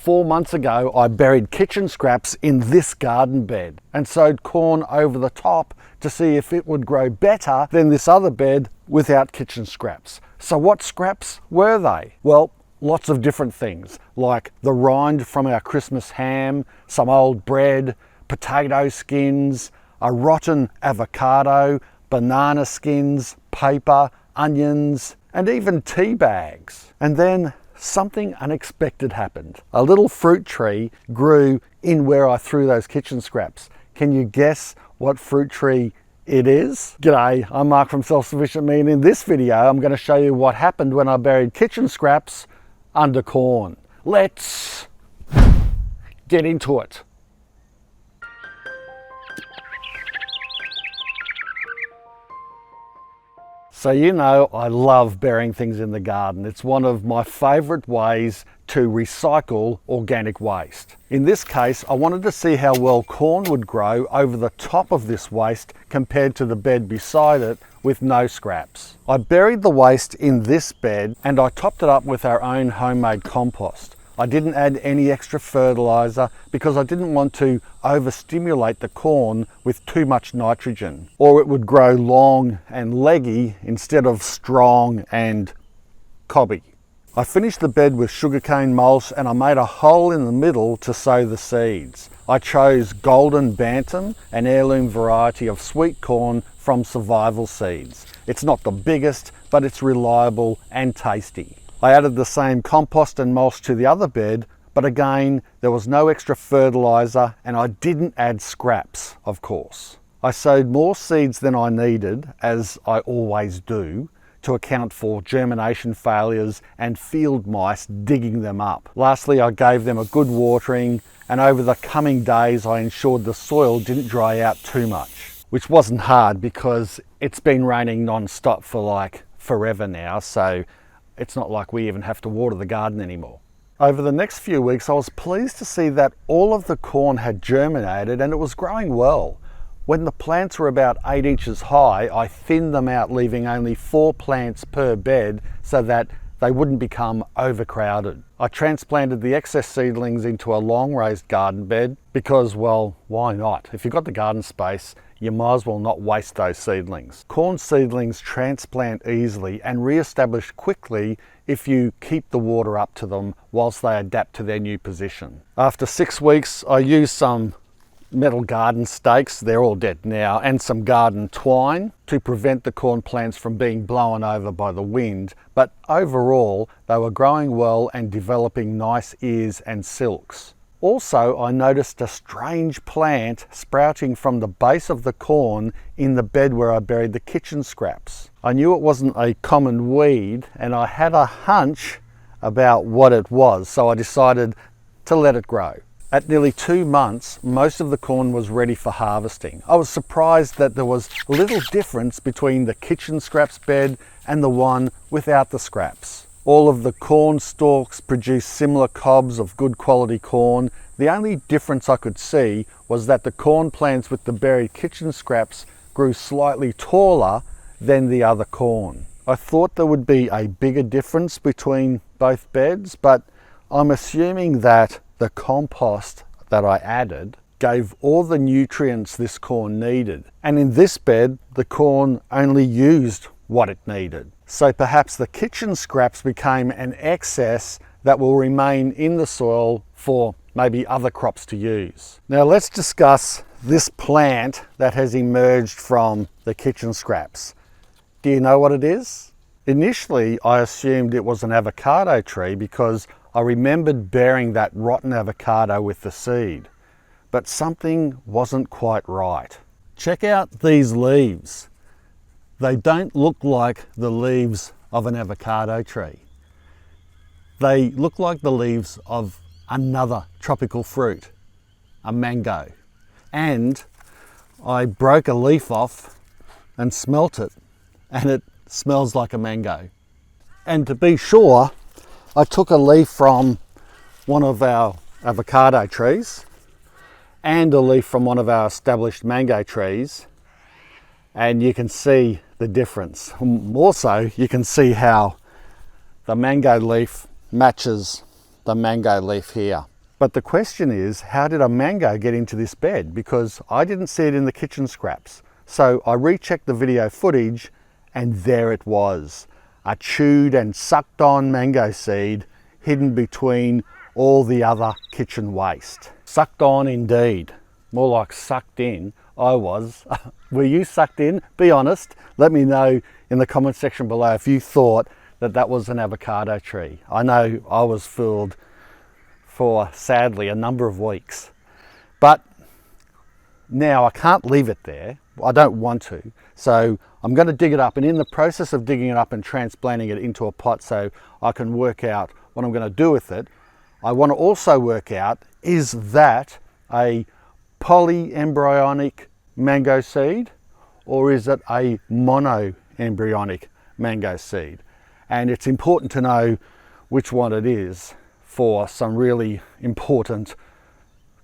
4 months ago, I buried kitchen scraps in this garden bed and sowed corn over the top to see if it would grow better than this other bed without kitchen scraps. So what scraps were they? Well, lots of different things, like the rind from our Christmas ham, some old bread, potato skins, a rotten avocado, banana skins, paper, onions, and even tea bags. And then something unexpected happened. A little fruit tree grew in where I threw those kitchen scraps. Can you guess what fruit tree it is? G'day, I'm Mark from Self-Sufficient Me, and in this video I'm going to show you what happened when I buried kitchen scraps under corn. Let's get into it. So you know I love burying things in the garden. It's one of my favourite ways to recycle organic waste. In this case, I wanted to see how well corn would grow over the top of this waste compared to the bed beside it with no scraps. I buried the waste in this bed and I topped it up with our own homemade compost. I didn't add any extra fertiliser because I didn't want to overstimulate the corn with too much nitrogen, or it would grow long and leggy instead of strong and cobby. I finished the bed with sugarcane mulch and I made a hole in the middle to sow the seeds. I chose golden bantam, an heirloom variety of sweet corn from Survival Seeds. It's not the biggest, but it's reliable and tasty. I added the same compost and mulch to the other bed, but again, there was no extra fertiliser and I didn't add scraps, of course. I sowed more seeds than I needed, as I always do, to account for germination failures and field mice digging them up. Lastly, I gave them a good watering, and over the coming days I ensured the soil didn't dry out too much, which wasn't hard because it's been raining non-stop for like forever now, so it's not like we even have to water the garden anymore. Over the next few weeks, I was pleased to see that all of the corn had germinated and it was growing well. When the plants were about 8 inches high, I thinned them out, leaving only 4 plants per bed so that they wouldn't become overcrowded. I transplanted the excess seedlings into a long raised garden bed because, well, why not? If you've got the garden space, you might as well not waste those seedlings. Corn seedlings transplant easily and re-establish quickly if you keep the water up to them whilst they adapt to their new position. After 6 weeks, I used some metal garden stakes, they're all dead now, and some garden twine to prevent the corn plants from being blown over by the wind, but overall they were growing well and developing nice ears and silks. Also, I noticed a strange plant sprouting from the base of the corn in the bed where I buried the kitchen scraps. I knew it wasn't a common weed and I had a hunch about what it was, so I decided to let it grow. At nearly 2 months, most of the corn was ready for harvesting. I was surprised that there was little difference between the kitchen scraps bed and the one without the scraps. All of the corn stalks produced similar cobs of good quality corn. The only difference I could see was that the corn plants with the buried kitchen scraps grew slightly taller than the other corn. I thought there would be a bigger difference between both beds, but I'm assuming that the compost that I added gave all the nutrients this corn needed. And in this bed, the corn only used what it needed. So perhaps the kitchen scraps became an excess that will remain in the soil for maybe other crops to use. Now let's discuss this plant that has emerged from the kitchen scraps. Do you know what it is? Initially, I assumed it was an avocado tree because I remembered burying that rotten avocado with the seed, but something wasn't quite right. Check out these leaves. They don't look like the leaves of an avocado tree. They look like the leaves of another tropical fruit, a mango. And I broke a leaf off and smelt it, and it smells like a mango. And to be sure, I took a leaf from one of our avocado trees and a leaf from one of our established mango trees, and you can see the difference. Also, you can see how the mango leaf matches the mango leaf here. But the question is, how did a mango get into this bed? Because I didn't see it in the kitchen scraps. So I rechecked the video footage and there it was. A chewed and sucked on mango seed hidden between all the other kitchen waste. Sucked on indeed. More like sucked in. I was. Were you sucked in? Be honest. Let me know in the comment section below if you thought that that was an avocado tree. I know I was fooled for, sadly, a number of weeks. But now I can't leave it there. I don't want to. So I'm going to dig it up, and in the process of digging it up and transplanting it into a pot so I can work out what I'm going to do with it, I want to also work out, is that a polyembryonic mango seed or is it a monoembryonic mango seed? And it's important to know which one it is for some really important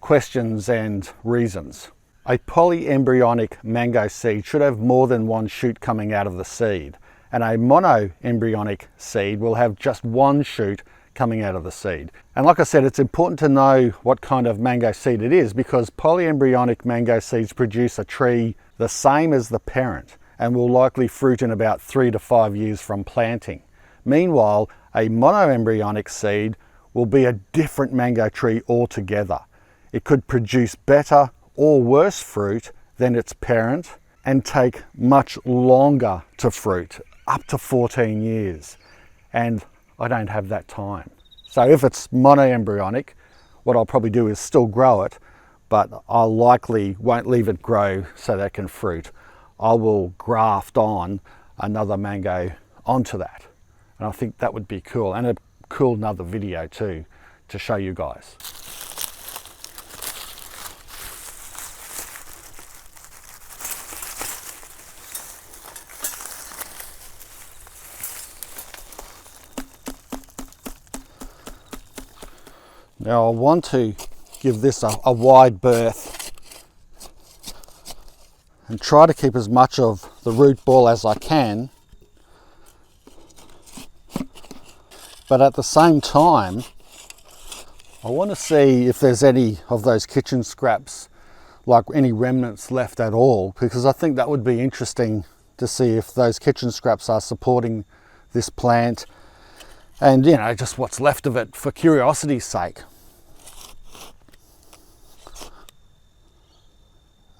questions and reasons. A polyembryonic mango seed should have more than one shoot coming out of the seed, and a monoembryonic seed will have just one shoot coming out of the seed. And like I said, it's important to know what kind of mango seed it is, because polyembryonic mango seeds produce a tree the same as the parent and will likely fruit in about 3 to 5 years from planting. Meanwhile, a monoembryonic seed will be a different mango tree altogether. It could produce better or worse fruit than its parent and take much longer to fruit, up to 14 years. And I don't have that time. So if it's monoembryonic, what I'll probably do is still grow it, but I likely won't leave it grow so that it can fruit. I will graft on another mango onto that. And I think that would be cool, and a cool another video too to show you guys. Now I want to give this a wide berth and try to keep as much of the root ball as I can, but at the same time I want to see if there's any of those kitchen scraps, like any remnants left at all, because I think that would be interesting to see if those kitchen scraps are supporting this plant, and you know, just what's left of it for curiosity's sake.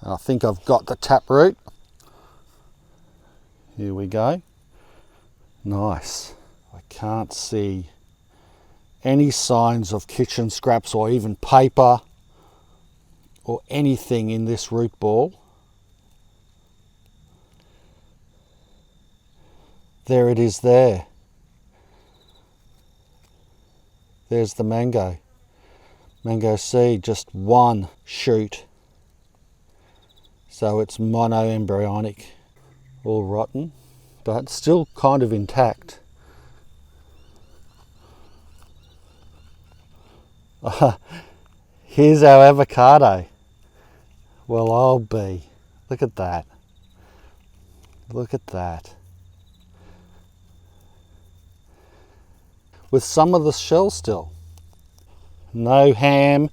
I think I've got the taproot. Here we go. Nice. I can't see any signs of kitchen scraps or even paper or anything in this root ball. There it is there. There's the mango. Mango seed, just one shoot. So it's monoembryonic, all rotten, but still kind of intact. Here's our avocado. Well, I'll be. Look at that. Look at that. With some of the shell still. No ham,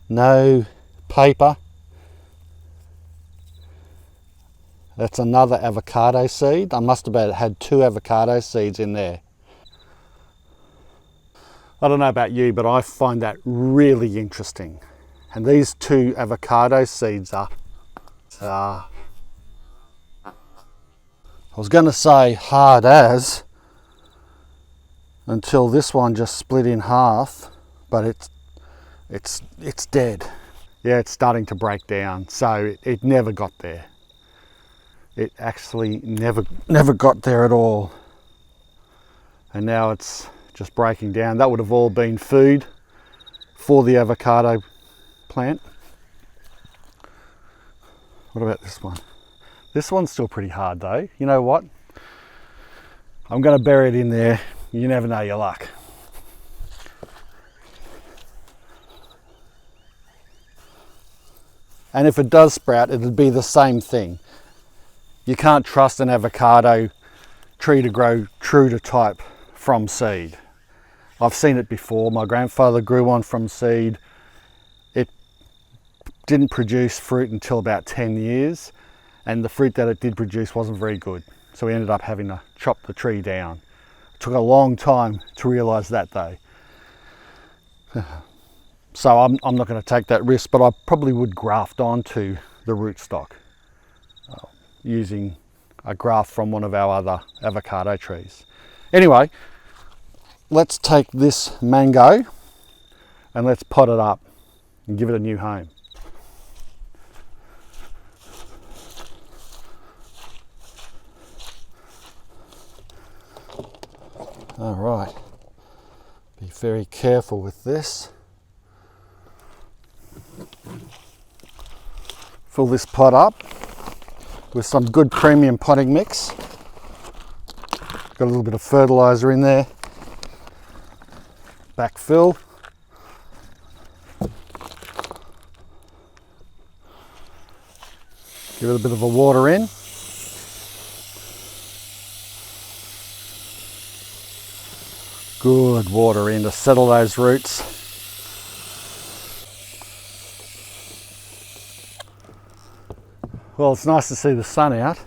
no paper. That's another avocado seed. I must have had 2 avocado seeds in there. I don't know about you, but I find that really interesting. And these 2 avocado seeds are, I was going to say hard as, until this one just split in half, but it's dead. Yeah, it's starting to break down, so it never got there. It actually never got there at all. And now it's just breaking down. That would have all been food for the avocado plant. What about this one? This one's still pretty hard though. You know what? I'm going to bury it in there. You never know your luck. And if it does sprout, it'll be the same thing. You can't trust an avocado tree to grow true to type from seed. I've seen it before. My grandfather grew one from seed. It didn't produce fruit until about 10 years, and the fruit that it did produce wasn't very good. So we ended up having to chop the tree down. It took a long time to realise that though. So I'm not going to take that risk, but I probably would graft onto the rootstock using a graft from one of our other avocado trees. Anyway, let's take this mango and let's pot it up and give it a new home. All right, be very careful with this. Fill this pot up with some good premium potting mix. Got a little bit of fertilizer in there. Backfill. Give it a bit of a water in. Good water in to settle those roots. Well, it's nice to see the sun out,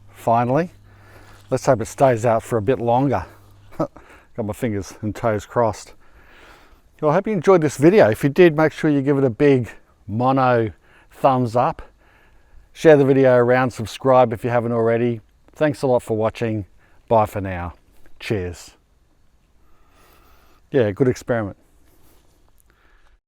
finally. Let's hope it stays out for a bit longer. Got my fingers and toes crossed. Well, I hope you enjoyed this video. If you did, make sure you give it a big mono thumbs up. Share the video around, subscribe if you haven't already. Thanks a lot for watching. Bye for now. Cheers. Yeah, good experiment.